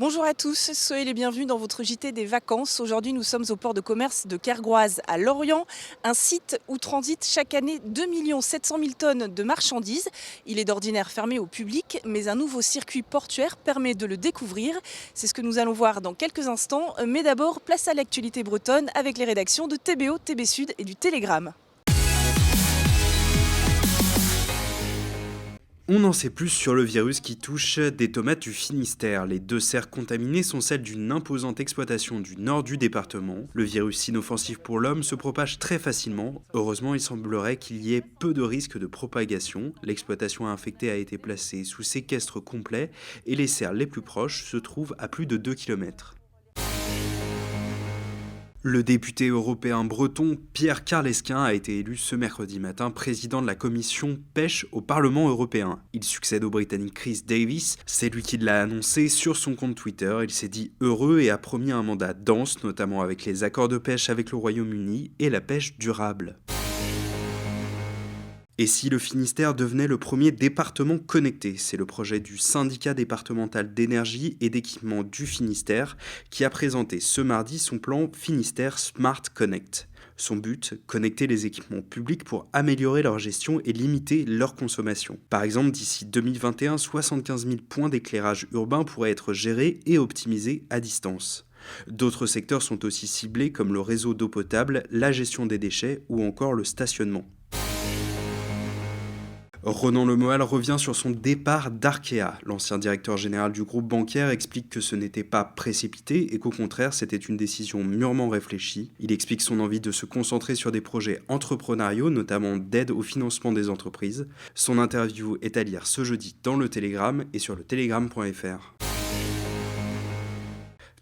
Bonjour à tous, soyez les bienvenus dans votre JT des vacances. Aujourd'hui, nous sommes au port de commerce de Kergoise à Lorient, un site où transitent chaque année 2 700 000 tonnes de marchandises. Il est d'ordinaire fermé au public, mais un nouveau circuit portuaire permet de le découvrir. C'est ce que nous allons voir dans quelques instants. Mais d'abord, place à l'actualité bretonne avec les rédactions de TBO, TB Sud et du Télégramme. On en sait plus sur le virus qui touche des tomates du Finistère. Les deux serres contaminées sont celles d'une imposante exploitation du nord du département. Le virus inoffensif pour l'homme se propage très facilement. Heureusement, il semblerait qu'il y ait peu de risques de propagation. L'exploitation infectée a été placée sous séquestre complet et les serres les plus proches se trouvent à plus de 2 km. Le député européen breton Pierre Karlesquin a été élu ce mercredi matin président de la commission pêche au Parlement européen. Il succède au Britannique Chris Davis, c'est lui qui l'a annoncé sur son compte Twitter. Il s'est dit heureux et a promis un mandat dense, notamment avec les accords de pêche avec le Royaume-Uni et la pêche durable. Et si le Finistère devenait le premier département connecté? C'est le projet du syndicat départemental d'énergie et d'équipement du Finistère qui a présenté ce mardi son plan Finistère Smart Connect. Son but, connecter les équipements publics pour améliorer leur gestion et limiter leur consommation. Par exemple, d'ici 2021, 75 000 points d'éclairage urbain pourraient être gérés et optimisés à distance. D'autres secteurs sont aussi ciblés comme le réseau d'eau potable, la gestion des déchets ou encore le stationnement. Ronan Lemoal revient sur son départ d'Arkea. L'ancien directeur général du groupe bancaire explique que ce n'était pas précipité et qu'au contraire, c'était une décision mûrement réfléchie. Il explique son envie de se concentrer sur des projets entrepreneuriaux, notamment d'aide au financement des entreprises. Son interview est à lire ce jeudi dans le Télégramme et sur le télégramme.fr.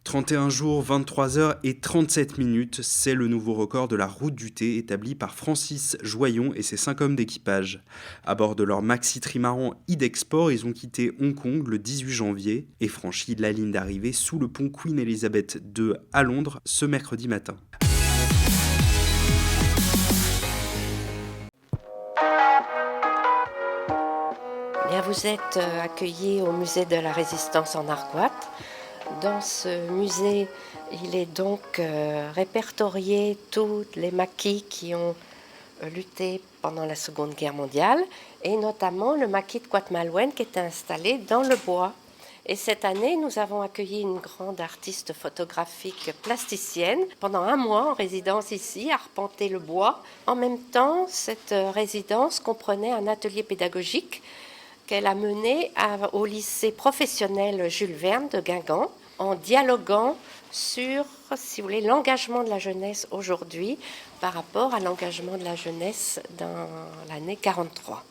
31 jours, 23 heures et 37 minutes, c'est le nouveau record de la route du thé établi par Francis Joyon et ses 5 hommes d'équipage. À bord de leur maxi trimaran e-Export, ils ont quitté Hong Kong le 18 janvier et franchi la ligne d'arrivée sous le pont Queen Elizabeth II à Londres ce mercredi matin. Bien, vous êtes accueillis au musée de la Résistance en Argoat. Dans ce musée, il est donc répertorié tous les maquis qui ont lutté pendant la Seconde Guerre mondiale, et notamment le maquis de Coatmalouine qui était installé dans le bois. Et cette année, nous avons accueilli une grande artiste photographique plasticienne pendant un mois en résidence ici, à arpenter le bois. En même temps, cette résidence comprenait un atelier pédagogique qu'elle a mené au lycée professionnel Jules Verne de Guingamp, en dialoguant sur, si vous voulez, l'engagement de la jeunesse aujourd'hui par rapport à l'engagement de la jeunesse dans l'année 43.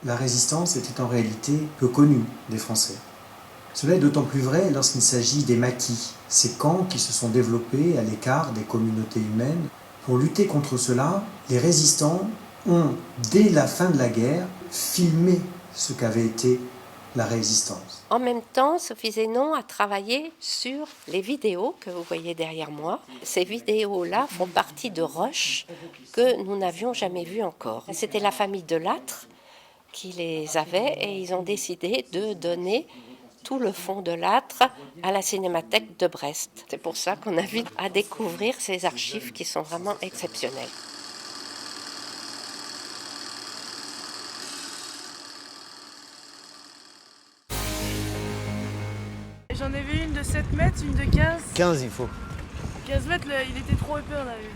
La résistance était en réalité peu connue des Français. Cela est d'autant plus vrai lorsqu'il s'agit des maquis, ces camps qui se sont développés à l'écart des communautés humaines. Pour lutter contre cela, les résistants ont, dès la fin de la guerre, filmé ce qu'avait été la résistance. En même temps, Sophie Zénon a travaillé sur les vidéos que vous voyez derrière moi. Ces vidéos-là font partie de rushs que nous n'avions jamais vues encore. C'était la famille Delattre qui les avait et ils ont décidé de donner tout le fonds Delattre à la Cinémathèque de Brest. C'est pour ça qu'on invite à découvrir ces archives qui sont vraiment exceptionnelles. J'en ai vu une de 7 mètres, une de 15. 15 il faut. 15 mètres, il était trop épais, on avait vu.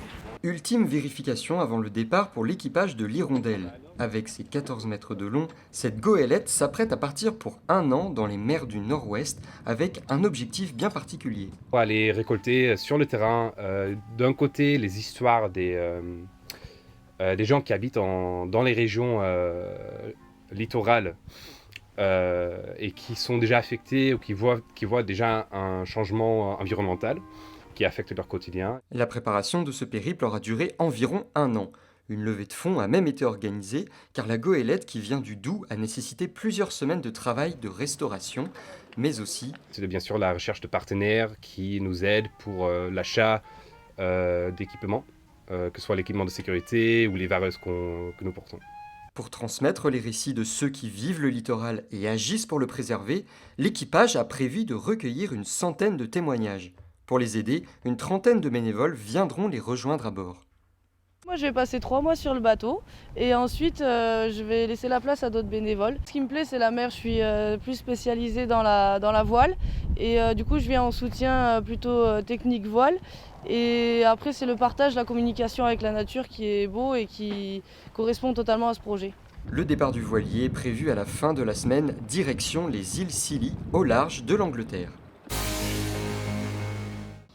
Ultime vérification avant le départ pour l'équipage de l'Hirondelle. Avec ses 14 mètres de long, cette goélette s'apprête à partir pour 1 an dans les mers du Nord-Ouest avec un objectif bien particulier. On va aller récolter sur le terrain, d'un côté, les histoires des gens qui habitent dans les régions littorales et qui sont déjà affectés ou qui voient déjà un changement environnemental qui affecte leur quotidien. La préparation de ce périple aura duré environ 1 an. Une levée de fonds a même été organisée car la goélette qui vient du Doubs a nécessité plusieurs semaines de travail de restauration, mais aussi... C'est bien sûr la recherche de partenaires qui nous aident pour l'achat d'équipements, que ce soit l'équipement de sécurité ou les vareuses que nous portons. Pour transmettre les récits de ceux qui vivent le littoral et agissent pour le préserver, l'équipage a prévu de recueillir une centaine de témoignages. Pour les aider, une trentaine de bénévoles viendront les rejoindre à bord. Moi, je vais passer 3 mois sur le bateau et ensuite je vais laisser la place à d'autres bénévoles. Ce qui me plaît, c'est la mer. Je suis plus spécialisée dans la voile et du coup, je viens en soutien plutôt technique voile. Et après, c'est le partage, la communication avec la nature qui est beau et qui correspond totalement à ce projet. Le départ du voilier est prévu à la fin de la semaine, direction les îles Scilly, au large de l'Angleterre.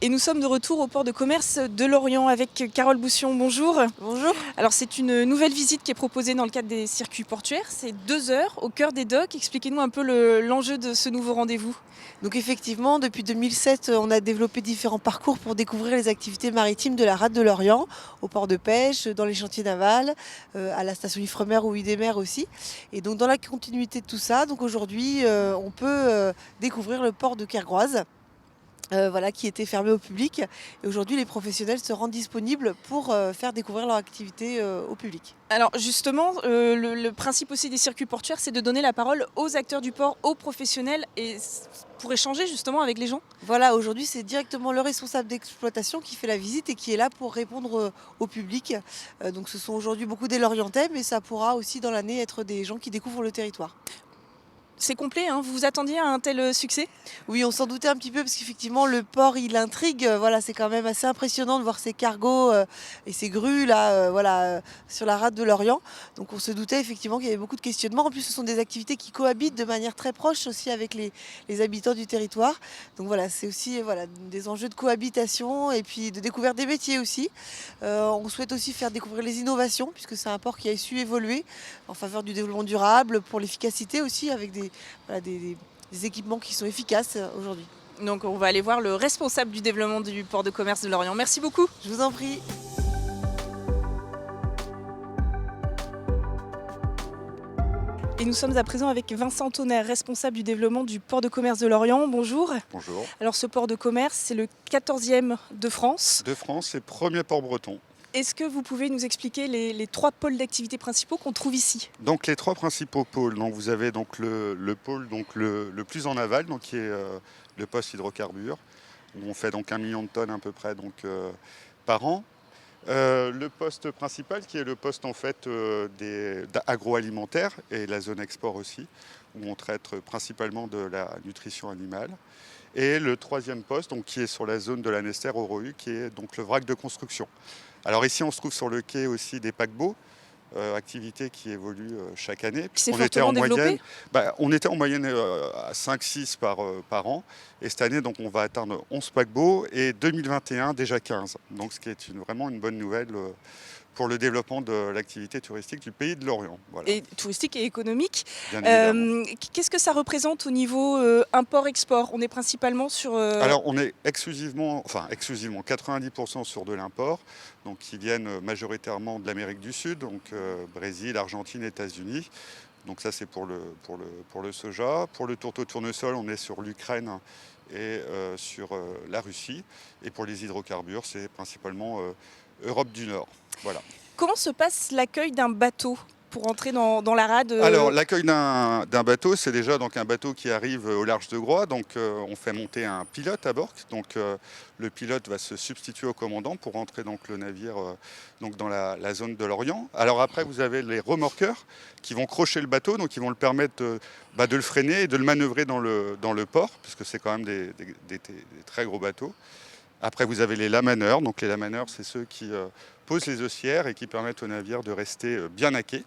Et nous sommes de retour au port de commerce de Lorient avec Carole Boussion. Bonjour. Bonjour. Alors c'est une nouvelle visite qui est proposée dans le cadre des circuits portuaires. C'est 2 heures au cœur des docks. Expliquez-nous un peu l'enjeu de ce nouveau rendez-vous. Donc effectivement, depuis 2007, on a développé différents parcours pour découvrir les activités maritimes de la rade de Lorient, au port de pêche, dans les chantiers navals, à la station Ifremer ou Idémer aussi. Et donc dans la continuité de tout ça, donc aujourd'hui, on peut découvrir le port de Kergrouaz. Qui était fermé au public. Et aujourd'hui, les professionnels se rendent disponibles pour faire découvrir leur activité au public. Alors justement, le principe aussi des circuits portuaires, c'est de donner la parole aux acteurs du port, aux professionnels, et pour échanger justement avec les gens. Voilà, aujourd'hui, c'est directement le responsable d'exploitation qui fait la visite et qui est là pour répondre au public. Donc ce sont aujourd'hui beaucoup des Lorientais, mais ça pourra aussi dans l'année être des gens qui découvrent le territoire. C'est complet, hein. Vous vous attendiez à un tel succès ? Oui, on s'en doutait un petit peu parce qu'effectivement le port il intrigue. C'est quand même assez impressionnant de voir ces cargos et ces grues là, sur la rade de Lorient. Donc on se doutait effectivement qu'il y avait beaucoup de questionnements. En plus, ce sont des activités qui cohabitent de manière très proche aussi avec les habitants du territoire. Donc c'est aussi des enjeux de cohabitation et puis de découverte des métiers aussi. On souhaite aussi faire découvrir les innovations puisque c'est un port qui a su évoluer en faveur du développement durable, pour l'efficacité aussi avec des équipements qui sont efficaces aujourd'hui. Donc on va aller voir le responsable du développement du port de commerce de Lorient. Merci beaucoup. Je vous en prie. Et nous sommes à présent avec Vincent Tonnerre, responsable du développement du port de commerce de Lorient. Bonjour. Bonjour. Alors ce port de commerce, c'est le 14e de France. De France, c'est premier port breton. Est-ce que vous pouvez nous expliquer les 3 pôles d'activité principaux qu'on trouve ici ? Donc les 3 principaux pôles. Donc vous avez donc le pôle le plus en aval, donc qui est le poste hydrocarbures, où on fait donc 1 million de tonnes à peu près par an. Le poste principal qui est le poste en fait agroalimentaire et la zone export aussi, où on traite principalement de la nutrition animale. Et le 3e poste donc, qui est sur la zone de la Nester au Rohu, qui est donc le vrac de construction. Alors ici, on se trouve sur le quai aussi des paquebots, activité qui évolue chaque année. C'est fortement développé ? On était en moyenne à 5-6 par an. Et cette année, donc, on va atteindre 11 paquebots et 2021, déjà 15. Donc, ce qui est vraiment une bonne nouvelle pour le développement de l'activité touristique du pays de Lorient. Voilà. Et touristique et économique. Bien évidemment. Qu'est-ce que ça représente au niveau import-export ? On est principalement sur... Alors on est exclusivement 90% sur de l'import, donc qui viennent majoritairement de l'Amérique du Sud, donc Brésil, Argentine, États-Unis. Donc ça c'est pour le soja. Pour le tourteau de tournesol, on est sur l'Ukraine et sur la Russie. Et pour les hydrocarbures, c'est principalement Europe du Nord. Voilà. Comment se passe l'accueil d'un bateau pour entrer dans la rade Alors l'accueil d'un bateau, c'est déjà donc un bateau qui arrive au large de Groix. Donc on fait monter un pilote à bord. Donc le pilote va se substituer au commandant pour entrer donc le navire donc dans la zone de l'Orient. Alors après vous avez les remorqueurs qui vont crocher le bateau, donc ils vont le permettre de le freiner et de le manœuvrer dans le port, puisque c'est quand même des très gros bateaux. Après, vous avez les lamaneurs. Donc, les lamaneurs, c'est ceux qui posent les haussières et qui permettent au navire de rester bien à quai.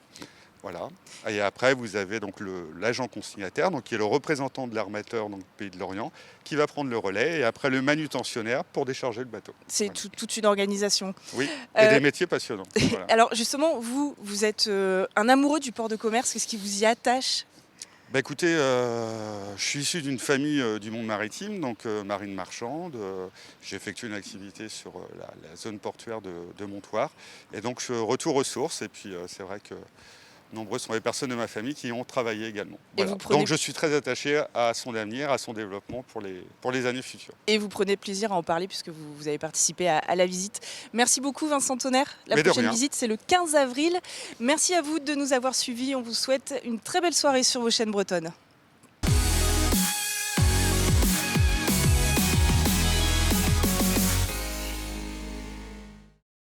Voilà. Et après, vous avez donc l'agent consignataire, donc qui est le représentant de l'armateur, donc du pays de Lorient, qui va prendre le relais. Et après, le manutentionnaire pour décharger le bateau. C'est toute une organisation. Oui, et des métiers passionnants. Voilà. Alors, justement, vous êtes un amoureux du port de commerce. Qu'est-ce qui vous y attache ? Écoutez, je suis issu d'une famille du monde maritime, donc marine marchande. J'ai effectué une activité sur la zone portuaire de Montoire. Et donc, je retourne aux sources. Et puis, c'est vrai que nombreuses sont les personnes de ma famille qui y ont travaillé également. Et Voilà. vous prenez- Donc je suis très attaché à son avenir, à son développement pour les années futures. Et vous prenez plaisir à en parler puisque vous avez participé à la visite. Merci beaucoup Vincent Tonnerre. La Mais de prochaine rien. visite, c'est le 15 avril. Merci à vous de nous avoir suivis. On vous souhaite une très belle soirée sur vos chaînes bretonnes.